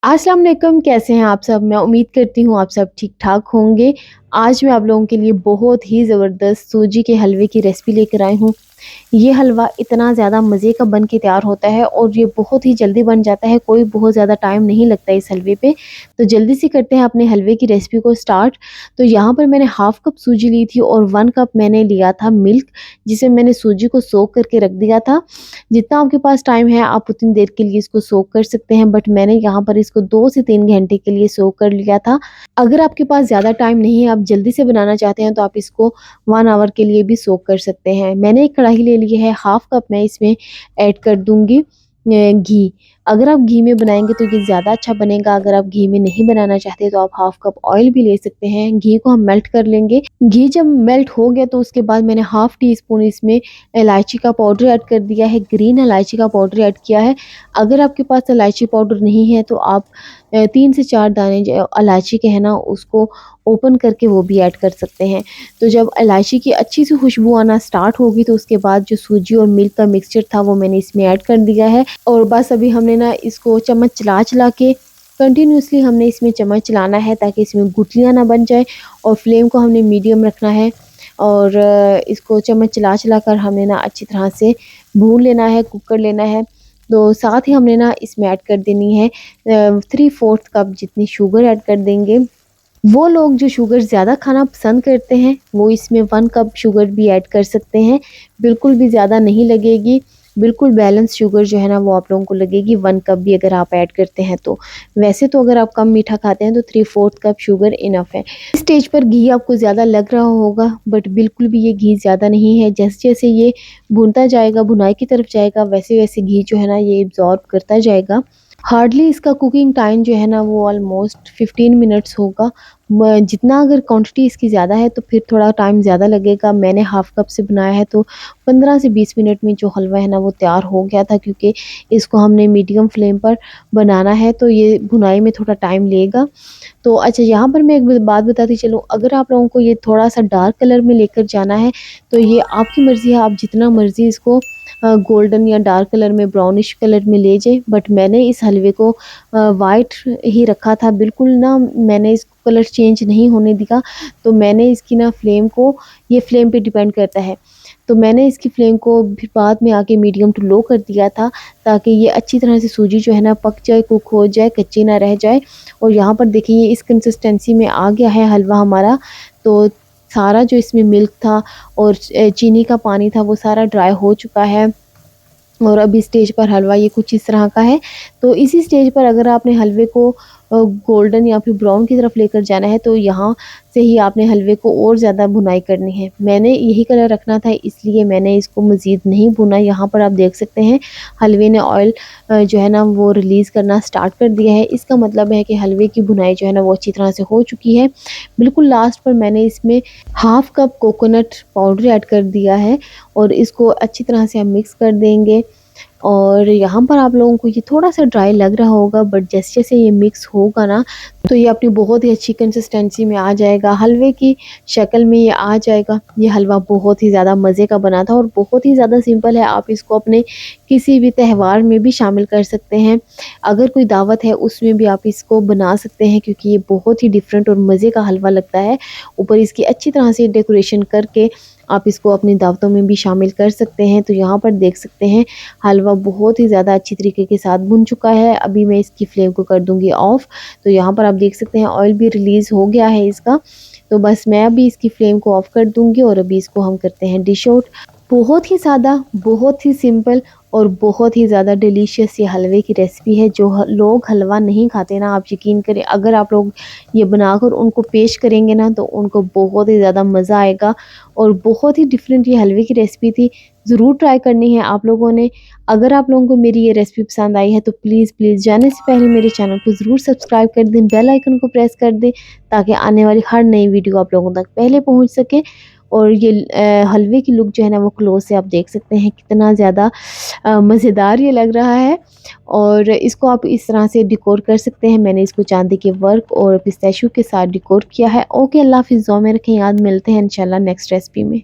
अस्सलाम वालेकुम, कैसे हैं आप सब? मैं उम्मीद करती हूँ आप सब ठीक-ठाक होंगे। आज मैं आप लोगों के लिए बहुत ही ज़बरदस्त सूजी के हलवे की रेसिपी लेकर आई हूँ। ये हलवा इतना ज़्यादा मज़े का बन के तैयार होता है और ये बहुत ही जल्दी बन जाता है, कोई बहुत ज़्यादा टाइम नहीं लगता इस हलवे पे। तो जल्दी से करते हैं अपने हलवे की रेसिपी को स्टार्ट। तो यहाँ पर मैंने हाफ़ कप सूजी ली थी और 1 कप मैंने लिया था मिल्क, जिसे मैंने सूजी को सोक करके रख दिया था। जितना आपके पास टाइम है आप उतनी देर के लिए इसको सोक कर सकते हैं, बट मैंने यहाँ पर इसको 2 से 3 घंटे के लिए सोक कर लिया था। अगर आपके पास ज़्यादा टाइम नहीं है, आप जल्दी से बनाना चाहते हैं, तो आप इसको 1 आवर के लिए भी सोक कर सकते हैं। मैंने एक कढ़ाई ले ली है, हाफ़ कप मैं इसमें ऐड कर दूँगी घी। अगर आप घी में बनाएँगे तो ये ज़्यादा अच्छा बनेगा, अगर आप घी में नहीं बनाना चाहते तो आप हाफ़ कप ऑयल भी ले सकते हैं। घी को हम मेल्ट कर लेंगे। घी जब मेल्ट हो गया तो उसके बाद मैंने हाफ़ टी स्पून इसमें इलायची का पाउडर ऐड कर दिया है, ग्रीन इलायची का पाउडर ऐड किया है। अगर आपके पास इलायची पाउडर नहीं है तो आप 3 से 4 दाने जो इलायची के हैं ना, उसको ओपन करके वो भी ऐड कर सकते हैं। तो जब इलायची की अच्छी सी खुशबू आना स्टार्ट होगी तो उसके बाद जो सूजी और मिल्क का मिक्सचर था वो मैंने इसमें ऐड कर दिया है। और बस अभी हमने ना इसको चम्मच चला-चला के कंटिन्यूअसली हमने इसमें चम्मच चलाना है ताकि इसमें गुठलियाँ ना बन जाए, और फ्लेम को हमने मीडियम रखना है। और इसको चम्मच चला-चला कर हमने ना अच्छी तरह से भून लेना है, कुक कर लेना है। तो साथ ही हमने ना इसमें ऐड कर देनी है 3/4 कप जितनी शुगर ऐड कर देंगे। वो लोग जो शुगर ज़्यादा खाना पसंद करते हैं वो इसमें 1 कप शुगर भी ऐड कर सकते हैं, बिल्कुल भी ज़्यादा नहीं लगेगी। बिल्कुल बैलेंस शुगर जो है ना वो आप लोगों को लगेगी 1 कप भी अगर आप ऐड करते हैं तो। वैसे तो अगर आप कम मीठा खाते हैं तो 3/4 कप शुगर इनफ है। इस स्टेज पर घी आपको ज़्यादा लग रहा होगा, बट बिल्कुल भी ये घी ज़्यादा नहीं है। जैसे-जैसे ये भुनता जाएगा, भुनाई की तरफ जाएगा, वैसे-वैसे घी जो है ना ये एब्ज़ॉर्ब करता जाएगा। हार्डली इसका कुकिंग टाइम जो है ना वो ऑलमोस्ट 15 मिनट्स होगा। जितना अगर क्वांटिटी इसकी ज़्यादा है तो फिर थोड़ा टाइम ज़्यादा लगेगा। मैंने हाफ़ कप से बनाया है तो 15 से 20 मिनट में जो हलवा है ना वो तैयार हो गया था, क्योंकि इसको हमने मीडियम फ्लेम पर बनाना है तो ये भुनाई में थोड़ा टाइम लेगा। तो अच्छा, यहाँ पर मैं एक बात बताती चलूँ, अगर आप लोगों को ये थोड़ा-सा डार्क कलर में लेकर जाना है तो ये आपकी मर्ज़ी है, आप जितना मर्ज़ी इसको गोल्डन या डार्क कलर में, ब्राउनिश कलर में ले जाएँ। बट मैंने इस हलवे को वाइट ही रखा था, बिल्कुल ना मैंने इसको कलर चेंज नहीं होने दिया। तो मैंने इसकी ना फ्लेम को, ये फ्लेम पे डिपेंड करता है, तो मैंने इसकी फ्लेम को फिर बाद में आके मीडियम टू लो कर दिया था ताकि ये अच्छी तरह से सूजी जो है ना पक जाए, कुक हो जाए, कच्ची ना रह जाए। और यहाँ पर देखिए ये इस कंसिस्टेंसी में आ गया है हलवा हमारा। तो सारा जो इसमें मिल्क था और चीनी का पानी था वो सारा ड्राई हो चुका है। और अब इस स्टेज पर हलवा ये कुछ इस तरह का है। तो इसी स्टेज पर अगर आपने हलवे को गोल्डन या फिर ब्राउन की तरफ लेकर जाना है तो यहाँ से ही आपने हलवे को और ज़्यादा भुनाई करनी है। मैंने यही कलर रखना था इसलिए मैंने इसको मज़ीद नहीं भुना। यहाँ पर आप देख सकते हैं हलवे ने ऑयल जो है ना वो रिलीज़ करना स्टार्ट कर दिया है। इसका मतलब है कि हलवे की भुनाई जो है ना वो अच्छी तरह से हो चुकी है। बिल्कुल लास्ट पर मैंने इसमें half cup coconut powder add कर दिया है और इसको अच्छी तरह से हम मिक्स कर देंगे। और यहाँ पर आप लोगों को ये थोड़ा-सा ड्राई लग रहा होगा, बट जैसे-जैसे ये मिक्स होगा ना तो ये अपनी बहुत ही अच्छी कंसिस्टेंसी में आ जाएगा, हलवे की शक्ल में ये आ जाएगा। ये हलवा बहुत ही ज़्यादा मज़े का बना था और बहुत ही ज़्यादा सिंपल है। आप इसको अपने किसी भी त्योहार में भी शामिल कर सकते हैं। अगर कोई दावत है उसमें भी आप इसको बना सकते हैं, क्योंकि ये बहुत ही डिफरेंट और मज़े का हलवा लगता है। ऊपर इसकी अच्छी तरह से डेकोरेशन करके आप इसको अपनी दावतों में भी शामिल कर सकते हैं। तो यहाँ पर देख सकते हैं हलवा बहुत ही ज़्यादा अच्छी तरीके के साथ भुन चुका है। अभी मैं इसकी फ्लेम को कर दूँगी ऑफ़। तो यहाँ पर आप देख सकते हैं ऑयल भी रिलीज़ हो गया है इसका। तो बस मैं अभी इसकी फ्लेम को ऑफ़ कर दूँगी और अभी इसको हम करते हैं डिश आउट। बहुत ही सादा, बहुत ही सिंपल और बहुत ही ज़्यादा डिलीशियस ये हलवे की रेसिपी है। जो लोग हलवा नहीं खाते ना, आप यकीन करें अगर आप लोग ये बनाकर उनको पेश करेंगे ना तो उनको बहुत ही ज़्यादा मज़ा आएगा। और बहुत ही डिफरेंट ये हलवे की रेसिपी थी, ज़रूर ट्राई करनी है आप लोगों ने। अगर आप लोगों को मेरी ये रेसिपी पसंद आई है तो प्लीज़ जाने से पहले मेरे चैनल को ज़रूर सब्सक्राइब कर दें, बेल आइकन को प्रेस कर दें ताकि आने वाली हर नई वीडियो आप लोगों तक पहले पहुंच सके। और ये हलवे की लुक जो है ना वो क्लोज से आप देख सकते हैं कितना ज़्यादा मज़ेदार ये लग रहा है। और इसको आप इस तरह से डेकोर कर सकते हैं। मैंने इसको चांदी के वर्क और पिस्ताशियो के साथ डेकोर किया है। ओके, अल्लाह हाफ़िज़, दुआ में रखें, याद मिलते हैं इंशाल्लाह नेक्स्ट रेसिपी में।